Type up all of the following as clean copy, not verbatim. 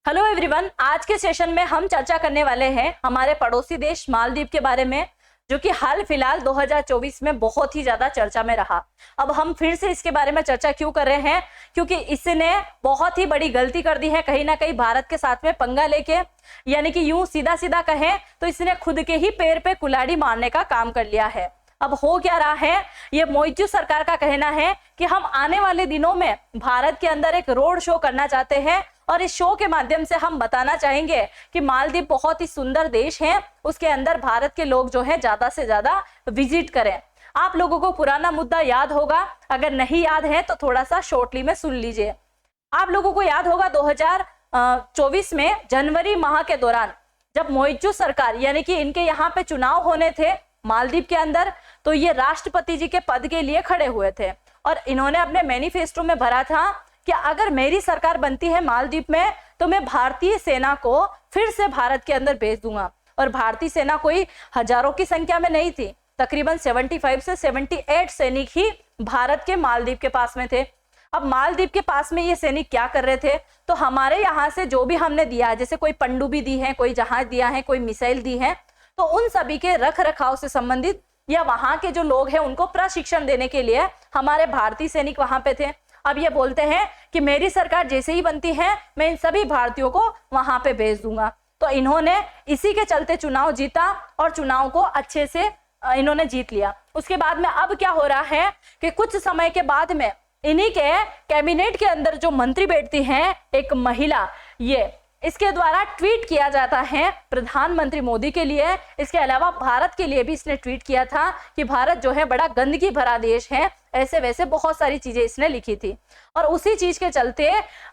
Hello everyone, आज के session में हम चर्चा करने वाले हैं हमारे पड़ोसी देश मालदीव के बारे में, जो कि हाल फिलहाल 2024 में बहुत ही ज्यादा चर्चा में रहा। अब हम फिर से इसके बारे में चर्चा क्यों कर रहे हैं? क्योंकि इसने बहुत ही बड़ी गलती कर दी है, कहीं ना कहीं भारत के साथ में पंगा लेके, यानी कि यूं सीधा सीधा कहें तो इसने खुद के ही पैर पे कुल्हाड़ी मारने का काम कर लिया है। अब हो क्या रहा है, ये मोइजू सरकार का कहना है कि हम आने वाले दिनों में भारत के अंदर एक रोड शो करना चाहते हैं और इस शो के माध्यम से हम बताना चाहेंगे कि मालदीव बहुत ही सुंदर देश है, उसके अंदर भारत के लोग जो है ज्यादा से ज्यादा विजिट करें। आप लोगों को पुराना मुद्दा याद होगा, अगर नहीं याद है तो थोड़ा सा शॉर्टली में सुन लीजिए। आप लोगों को याद होगा 2024 में जनवरी माह के दौरान जब मोइजू सरकार यानी कि इनके यहाँ पे चुनाव होने थे मालदीव के अंदर, तो ये राष्ट्रपति जी के पद के लिए खड़े हुए थे और इन्होंने अपने मैनिफेस्टो में भरा था कि अगर मेरी सरकार बनती है मालदीव में तो मैं भारतीय सेना को फिर से भारत के अंदर भेज दूंगा। और भारतीय सेना कोई हजारों की संख्या में नहीं थी, तकरीबन 75 से 78 सैनिक ही भारत के मालदीव के पास में थे। अब मालदीव के पास में ये सैनिक क्या कर रहे थे, तो हमारे यहाँ से जो भी हमने दिया है, जैसे कोई पनडुब्बी दी है, कोई जहाज दिया है, कोई मिसाइल दी है, तो उन सभी के रख रखाव से संबंधित या वहां के जो लोग हैं उनको प्रशिक्षण देने के लिए हमारे भारतीय सैनिक वहां पे थे। अब ये बोलते हैं कि मेरी सरकार जैसे ही बनती है मैं इन सभी भारतीयों को वहां पे भेज दूंगा। तो इन्होंने इसी के चलते चुनाव जीता और चुनाव को अच्छे से इन्होंने जीत लिया। उसके बाद में अब क्या हो रहा है कि कुछ समय के बाद में इन्हीं के कैबिनेट के अंदर जो मंत्री बैठती हैं, एक महिला, ये इसके द्वारा ट्वीट किया जाता है प्रधानमंत्री मोदी के लिए। इसके अलावा भारत के लिए भी इसने ट्वीट किया था कि भारत जो है बड़ा गंदगी भरा देश है, ऐसे वैसे बहुत सारी चीजें इसने लिखी थी। और उसी चीज के चलते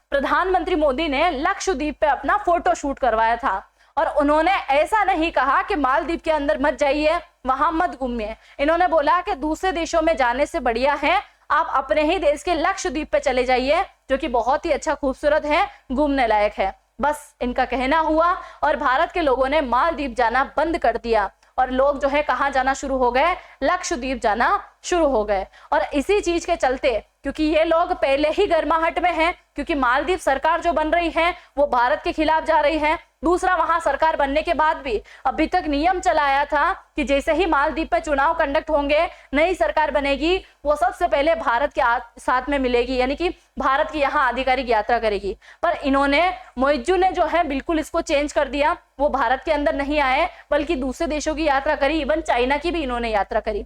प्रधानमंत्री मोदी ने लक्षद्वीप पे अपना फोटो शूट करवाया था और उन्होंने ऐसा नहीं कहा कि मालदीव के अंदर मत जाइए, वहां मत घूमिए। इन्होंने बोला कि दूसरे देशों में जाने से बढ़िया है आप अपने ही देश के लक्षद्वीप पे चले जाइए, जो कि बहुत ही अच्छा खूबसूरत है, घूमने लायक है। बस इनका कहना हुआ और भारत के लोगों ने मालदीव जाना बंद कर दिया और लोग जो है कहाँ जाना शुरू हो गए, लक्षद्वीप जाना शुरू हो गए। और इसी चीज के चलते, क्योंकि ये लोग पहले ही गर्माहट में हैं, क्योंकि मालदीव सरकार जो बन रही है वो भारत के खिलाफ जा रही है। दूसरा, वहां सरकार बनने के बाद भी अभी तक नियम चलाया था कि जैसे ही मालदीव पे चुनाव कंडक्ट होंगे, नई सरकार बनेगी, वो सबसे पहले भारत के साथ में मिलेगी, यानी कि भारत की यहाँ आधिकारिक यात्रा करेगी। पर इन्होंने, मोइजू ने जो है बिल्कुल इसको चेंज कर दिया। वो भारत के अंदर नहीं आए बल्कि दूसरे देशों की यात्रा करी, इवन चाइना की भी इन्होंने यात्रा करी।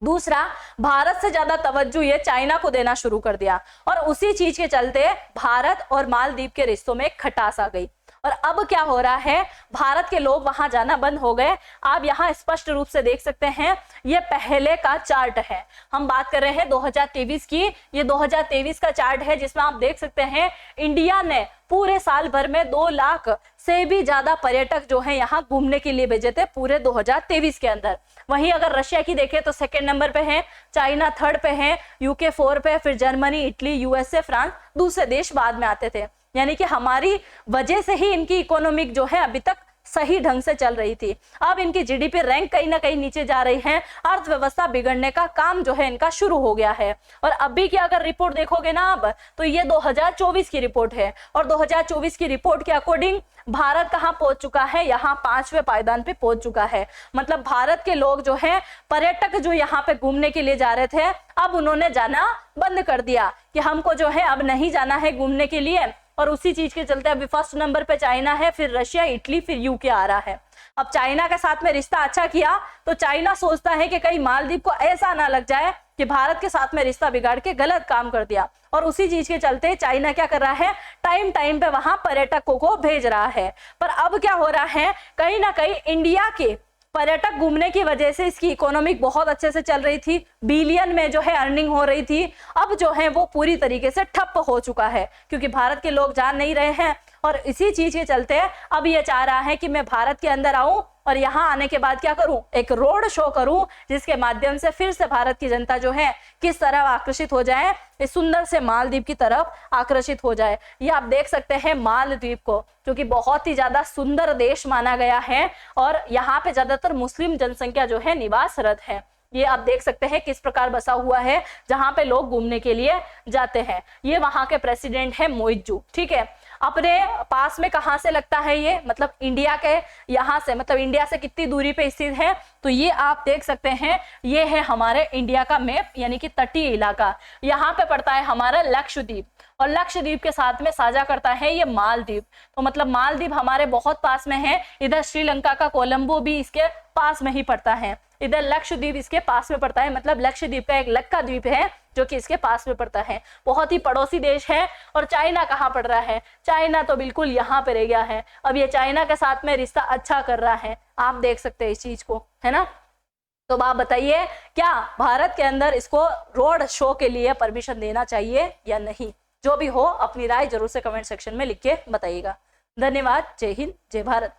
दूसरा, भारत से ज्यादा तवज्जो ये चाइना को देना शुरू कर दिया और उसी चीज के चलते भारत और मालदीव के रिश्तों में खटास आ गई। और अब क्या हो रहा है, भारत के लोग वहां जाना बंद हो गए। आप यहाँ स्पष्ट रूप से देख सकते हैं, ये पहले का चार्ट है। हम बात कर रहे हैं 2023 की, ये 2023 का चार्ट है जिसमें आप देख सकते हैं इंडिया ने पूरे साल भर में 2 लाख से भी ज्यादा पर्यटक जो है यहाँ घूमने के लिए भेजे थे पूरे 2023 के अंदर। वहीं अगर रशिया की देखें तो सेकंड नंबर पे है, चाइना थर्ड पे है, यूके 4 पे, फिर जर्मनी, इटली, यूएसए, फ्रांस दूसरे देश बाद में आते थे। यानी कि हमारी वजह से ही इनकी इकोनॉमिक जो है अभी तक सही ढंग से चल रही थी। अब इनकी जीडीपी रैंक कहीं ना कहीं नीचे जा रही है, अर्थव्यवस्था बिगड़ने का काम जो है इनका शुरू हो गया है। और अभी की अगर रिपोर्ट देखोगे ना आप, तो ये 2024 की रिपोर्ट है और 2024 की रिपोर्ट के अकॉर्डिंग भारत कहाँ पहुंच चुका है, यहाँ 5वें पायदान पे पहुंच चुका है। मतलब भारत के लोग जो है, पर्यटक जो यहाँ पे घूमने के लिए जा रहे थे, अब उन्होंने जाना बंद कर दिया कि हमको जो है अब नहीं जाना है घूमने के लिए। और उसी चीज के चलते अभी फर्स्ट नंबर पे चाइना है, फिर रशिया, इटली, फिर यूके आ रहा है। अब चाइना के साथ में रिश्ता अच्छा किया तो चाइना सोचता है कि कहीं मालदीव को ऐसा ना लग जाए कि भारत के साथ में रिश्ता बिगाड़ के गलत काम कर दिया। और उसी चीज के चलते चाइना क्या कर रहा है, टाइम टाइम पे वहां पर्यटकों को भेज रहा है। पर अब क्या हो रहा है, कहीं ना कहीं इंडिया के पर्यटक घूमने की वजह से इसकी इकोनॉमिक बहुत अच्छे से चल रही थी, बिलियन में जो है अर्निंग हो रही थी, अब जो है वो पूरी तरीके से ठप हो चुका है क्योंकि भारत के लोग जा नहीं रहे हैं। और इसी चीज के चलते अब ये चाह रहा है कि मैं भारत के अंदर आऊं और यहाँ आने के बाद क्या करूं, एक रोड शो करूं जिसके माध्यम से फिर से भारत की जनता जो है किस तरह आकर्षित हो जाए, इस सुंदर से मालदीव की तरफ आकर्षित हो जाए। ये आप देख सकते हैं मालदीव को, क्योंकि बहुत ही ज्यादा सुंदर देश माना गया है और यहाँ पे ज्यादातर मुस्लिम जनसंख्या जो है निवासरत है। ये आप देख सकते हैं किस प्रकार बसा हुआ है, जहां पे लोग घूमने के लिए जाते हैं। ये वहां के प्रेसिडेंट है मोइजू, ठीक है। अपने पास में कहाँ से लगता है ये, मतलब इंडिया के यहाँ से, मतलब इंडिया से कितनी दूरी पे स्थित है, तो ये आप देख सकते हैं, ये है हमारे इंडिया का मैप, यानी कि तटीय इलाका। यहाँ पे पड़ता है हमारा लक्षद्वीप, और लक्षद्वीप के साथ में साझा करता है ये मालदीव। तो मतलब मालदीव हमारे बहुत पास में है। इधर श्रीलंका का कोलंबो भी इसके पास में ही पड़ता है, इधर लक्षद्वीप इसके पास में पड़ता है, मतलब लक्षद्वीप का एक लक्का द्वीप है जो कि इसके पास में पड़ता है। बहुत ही पड़ोसी देश है। और चाइना कहाँ पड़ रहा है, चाइना तो बिल्कुल यहाँ पे रह गया है। अब ये चाइना के साथ में रिश्ता अच्छा कर रहा है, आप देख सकते हैं इस चीज को, है ना। तो आप बताइए, क्या भारत के अंदर इसको रोड शो के लिए परमिशन देना चाहिए या नहीं? जो भी हो अपनी राय जरूर से कमेंट सेक्शन में लिख के बताइएगा। धन्यवाद। जय हिंद, जय भारत।